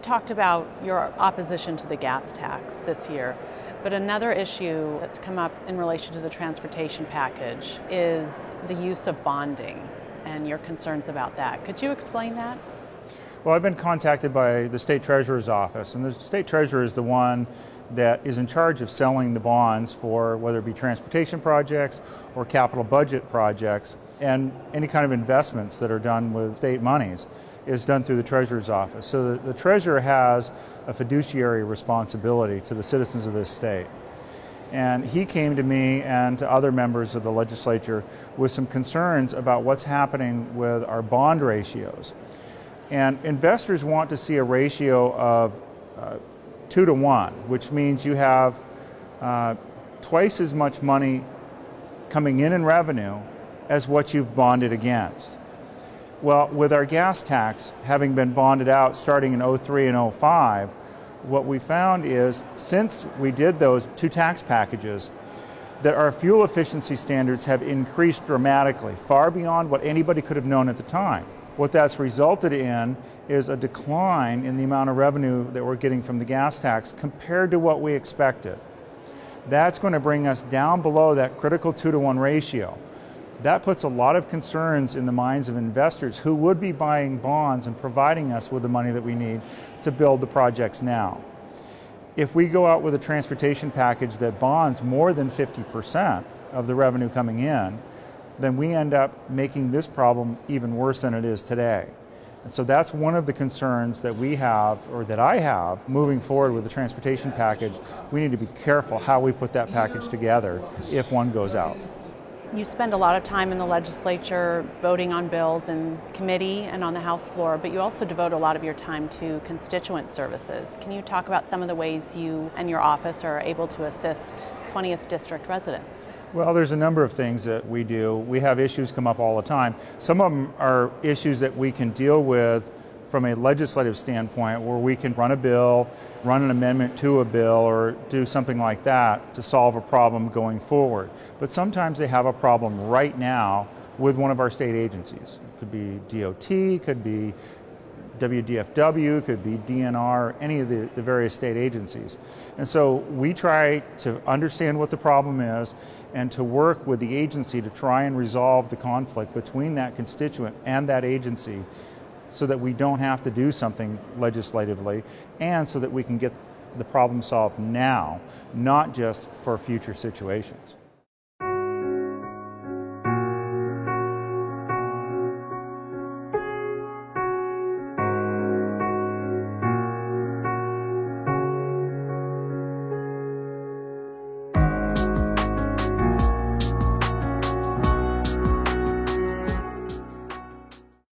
We've talked about your opposition to the gas tax this year, but another issue that's come up in relation to the transportation package is the use of bonding and your concerns about that. Could you explain that? Well, I've been contacted by the State Treasurer's office, and the State Treasurer is the one that is in charge of selling the bonds for whether it be transportation projects or capital budget projects, and any kind of investments that are done with state monies is done through the Treasurer's office. So the Treasurer has a fiduciary responsibility to the citizens of this state. And he came to me and to other members of the legislature with some concerns about what's happening with our bond ratios. And investors want to see a ratio of 2 to 1, which means you have twice as much money coming in revenue as what you've bonded against. Well, with our gas tax having been bonded out starting in 03 and 05, what we found is since we did those two tax packages, that our fuel efficiency standards have increased dramatically, far beyond what anybody could have known at the time. What that's resulted in is a decline in the amount of revenue that we're getting from the gas tax compared to what we expected. That's going to bring us down below that critical 2 to 1 ratio. That puts a lot of concerns in the minds of investors who would be buying bonds and providing us with the money that we need to build the projects now. If we go out with a transportation package that bonds more than 50% of the revenue coming in, then we end up making this problem even worse than it is today. And so that's one of the concerns that we have, or that I have, moving forward with the transportation package. We need to be careful how we put that package together if one goes out. You spend a lot of time in the legislature voting on bills in committee and on the House floor, but you also devote a lot of your time to constituent services. Can you talk about some of the ways you and your office are able to assist 20th District residents? Well, there's a number of things that we do. We have issues come up all the time. Some of them are issues that we can deal with from a legislative standpoint, where we can run a bill, run an amendment to a bill, or do something like that to solve a problem going forward. But sometimes they have a problem right now with one of our state agencies. It could be DOT, could be WDFW, could be DNR, any of the various state agencies. And so we try to understand what the problem is and to work with the agency to try and resolve the conflict between that constituent and that agency, so that we don't have to do something legislatively, and so that we can get the problem solved now, not just for future situations.